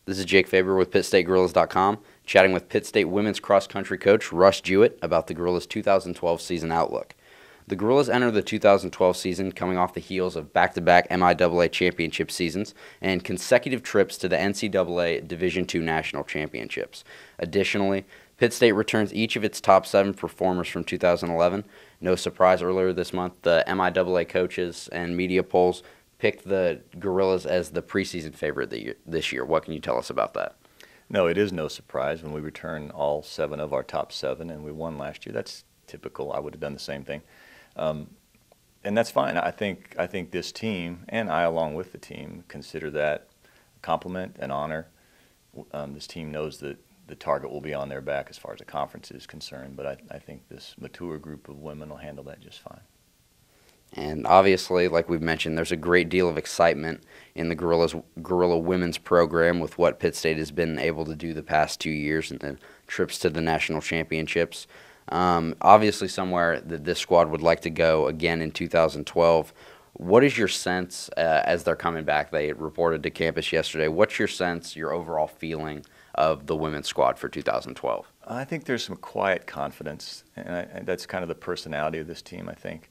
This is Jake Faber with PittStateGorillas.com, chatting with Pitt State women's cross-country coach Russ Jewett about the Gorillas' 2012 season outlook. The Gorillas enter the 2012 season coming off the heels of back-to-back MIAA championship seasons and consecutive trips to the NCAA Division II National Championships. Additionally, Pitt State returns each of its top 7 performers from 2011. No surprise, earlier this month, the MIAA coaches and media polls picked the Gorillas as the preseason favorite this year. What can you tell us about that? No, it is no surprise when we return all 7 of our top 7, and we won last year. That's typical. I would have done the same thing. And that's fine. I think this team, and I along with the team, consider that a compliment, an honor. This team knows that the target will be on their back as far as the conference is concerned, but I think this mature group of women will handle that just fine. And obviously, like we've mentioned, there's a great deal of excitement in the Gorilla women's program with what Pitt State has been able to do the past 2 years and the trips to the national championships. Obviously, somewhere that this squad would like to go again in 2012. What is your sense as they're coming back? They reported to campus yesterday. What's your sense, your overall feeling of the women's squad for 2012? I think there's some quiet confidence, and that's kind of the personality of this team, I think.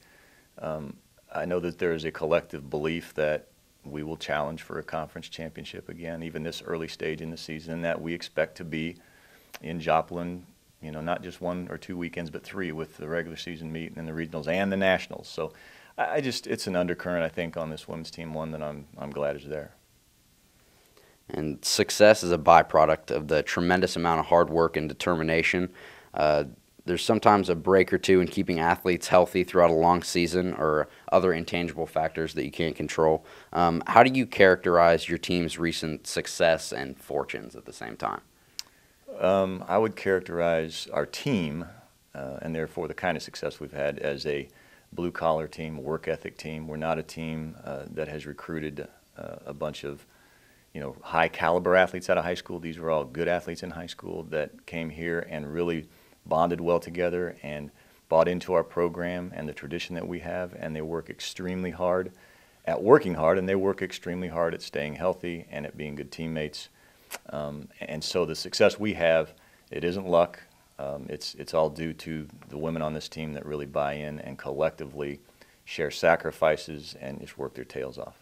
I know that there is a collective belief that we will challenge for a conference championship again, even this early stage in the season, and that we expect to be in Joplin, not just 1 or 2 weekends, but 3 with the regular season meet and the regionals and the nationals. So it's an undercurrent, I think, on this women's team, one that I'm glad is there. And success is a byproduct of the tremendous amount of hard work and determination. There's sometimes a break or two in keeping athletes healthy throughout a long season or other intangible factors that you can't control. How do you characterize your team's recent success and fortunes at the same time? I would characterize our team, and therefore the kind of success we've had, as a blue-collar team, work ethic team. We're not a team that has recruited a bunch of high-caliber athletes out of high school. These were all good athletes in high school that came here and really bonded well together and bought into our program and the tradition that we have, and they work extremely hard at working hard, and they work extremely hard at staying healthy and at being good teammates. And so the success we have, it isn't luck. It's all due to the women on this team that really buy in and collectively share sacrifices and just work their tails off.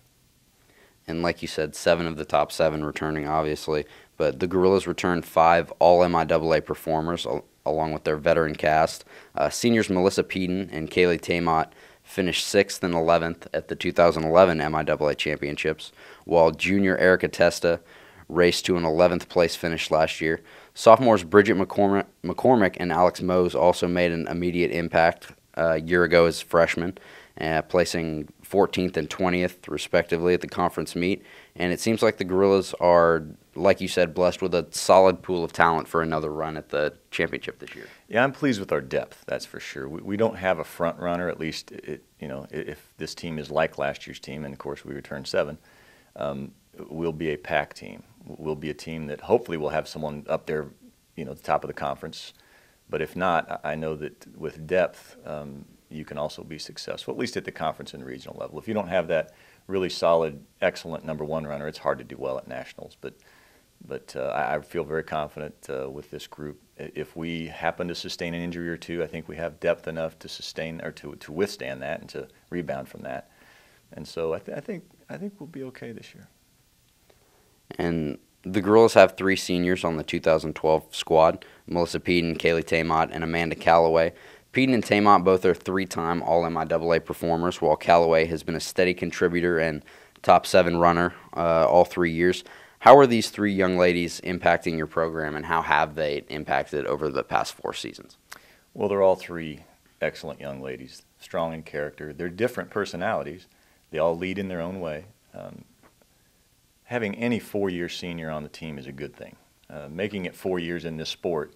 And like you said, 7 of the top 7 returning, obviously. But the Gorillas returned 5 all-MIAA performers, along with their veteran cast. Seniors Melissa Peden and Kaylee Tamott finished 6th and 11th at the 2011 MIAA Championships, while junior Erica Testa raced to an 11th place finish last year. Sophomores Bridget McCormick and Alex Mose also made an immediate impact a year ago as freshmen, placing 14th and 20th, respectively, at the conference meet. And it seems like the Gorillas are, like you said, blessed with a solid pool of talent for another run at the championship this year. Yeah, I'm pleased with our depth, that's for sure. We don't have a front runner, at least if this team is like last year's team, and of course we returned 7, we'll be a pack team. We'll be a team that hopefully will have someone up there, the top of the conference. But if not, I know that with depth, you can also be successful, at least at the conference and regional level. If you don't have that really solid, excellent number 1 runner, it's hard to do well at nationals. But I feel very confident with this group. If we happen to sustain an injury or 2, I think we have depth enough to sustain or to withstand that and to rebound from that. And so I think we'll be okay this year. And the Gorillas have 3 seniors on the 2012 squad: Melissa Peden, Kaylee Tamott, and Amanda Calloway. Peden and Tamott both are 3-time All-MIAA performers, while Calloway has been a steady contributor and top 7 runner all 3 years. How are these 3 young ladies impacting your program, and how have they impacted over the past 4 seasons? Well, they're all 3 excellent young ladies, strong in character. They're different personalities. They all lead in their own way. Having any 4-year senior on the team is a good thing. Making it 4 years in this sport,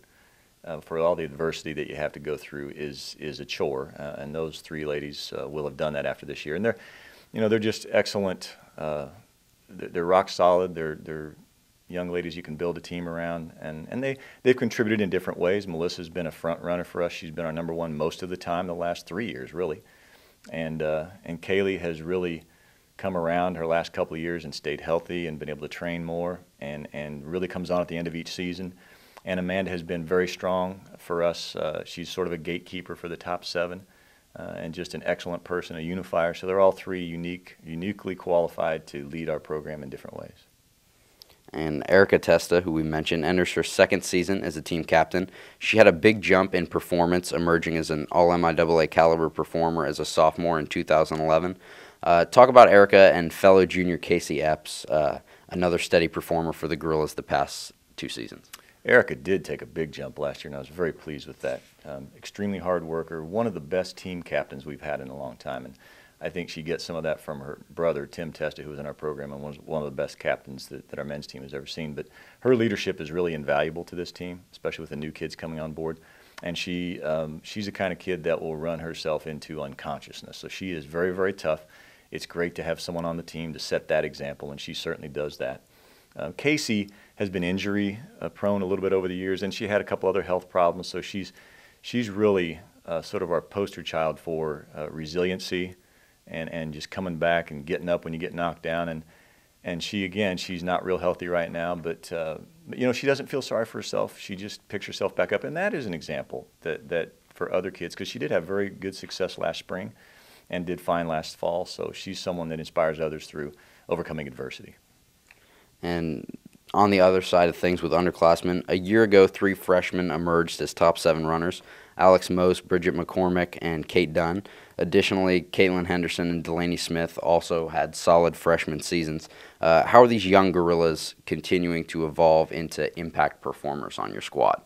for all the adversity that you have to go through, is a chore. And those 3 ladies will have done that after this year. And they're just excellent. They're rock solid. They're young ladies you can build a team around, and they've contributed in different ways. Melissa's been a front runner for us. She's been our number 1 most of the time the last 3 years, really. And Kaylee has really come around her last couple of years and stayed healthy and been able to train more and really comes on at the end of each season. And Amanda has been very strong for us. She's sort of a gatekeeper for the top 7 and just an excellent person, a unifier. So they're all 3 uniquely qualified to lead our program in different ways. And Erica Testa, who we mentioned, enters her 2nd season as a team captain. She had a big jump in performance, emerging as an All-MIAA caliber performer as a sophomore in 2011. Talk about Erica and fellow junior Casey Epps, another steady performer for the Gorillas the past 2 seasons. Erica did take a big jump last year, and I was very pleased with that. Extremely hard worker, one of the best team captains we've had in a long time. And I think she gets some of that from her brother, Tim Testa, who was in our program and was one of the best captains that our men's team has ever seen. But her leadership is really invaluable to this team, especially with the new kids coming on board. And she's the kind of kid that will run herself into unconsciousness. So she is very, very tough. It's great to have someone on the team to set that example, and she certainly does that. Casey has been injury prone a little bit over the years, and she had a couple other health problems. So she's really sort of our poster child for resiliency and just coming back and getting up when you get knocked down. And she's not real healthy right now, but you know, she doesn't feel sorry for herself. She just picks herself back up, and that is an example that for other kids, because she did have very good success last spring and did fine last fall. So she's someone that inspires others through overcoming adversity. And on the other side of things with underclassmen, a year ago, 3 freshmen emerged as top 7 runners: Alex Most, Bridget McCormick, and Kate Dunn. Additionally, Caitlin Henderson and Delaney Smith also had solid freshman seasons. How are these young Gorillas continuing to evolve into impact performers on your squad?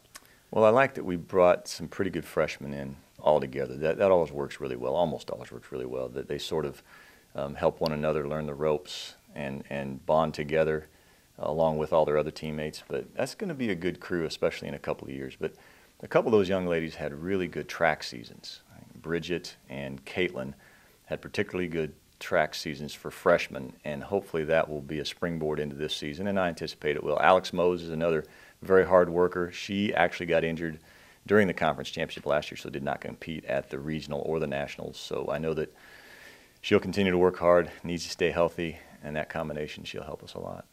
Well, I like that we brought some pretty good freshmen in all together. That always works really well, almost always works really well, that they sort of help one another learn the ropes and bond together along with all their other teammates. But that's going to be a good crew, especially in a couple of years. But a couple of those young ladies had really good track seasons. Bridget and Caitlin had particularly good track seasons for freshmen, and hopefully that will be a springboard into this season, and I anticipate it will. Alex Mose is another very hard worker. She actually got injured during the conference championship last year, so did not compete at the regional or the nationals. So I know that she'll continue to work hard, needs to stay healthy, and that combination, she'll help us a lot.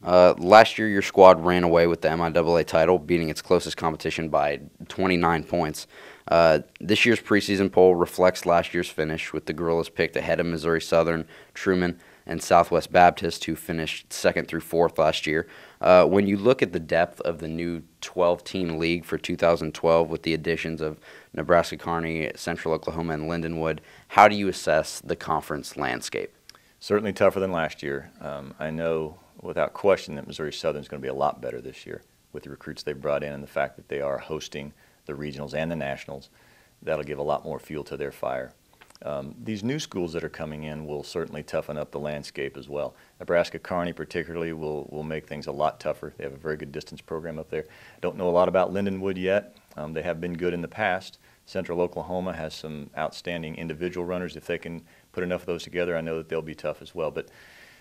Last year, your squad ran away with the MIAA title, beating its closest competition by 29 points. This year's preseason poll reflects last year's finish, with the Gorillas picked ahead of Missouri Southern, Truman, and Southwest Baptist, who finished 2nd through 4th last year. When you look at the depth of the new 12-team league for 2012 with the additions of Nebraska Kearney, Central Oklahoma, and Lindenwood, how do you assess the conference landscape? Certainly tougher than last year. I know without question that Missouri Southern is going to be a lot better this year with the recruits they've brought in and the fact that they are hosting the regionals and the nationals. That'll give a lot more fuel to their fire. These new schools that are coming in will certainly toughen up the landscape as well. Nebraska Kearney particularly will make things a lot tougher. They have a very good distance program up there. Don't know a lot about Lindenwood yet. They have been good in the past. Central Oklahoma has some outstanding individual runners. If they can put enough of those together, I know that they'll be tough as well. But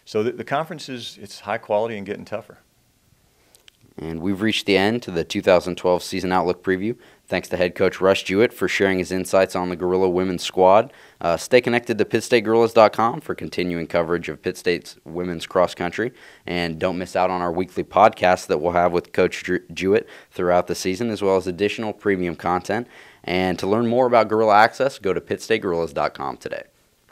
so the conference it's high quality and getting tougher. And we've reached the end to the 2012 Season Outlook preview. Thanks to head coach Russ Jewett for sharing his insights on the Gorilla women's squad. Stay connected to PittStateGorillas.com for continuing coverage of Pitt State's women's cross country. And don't miss out on our weekly podcast that we'll have with Coach Jewett throughout the season, as well as additional premium content. And to learn more about Gorilla Access, go to PittStateGorillas.com today.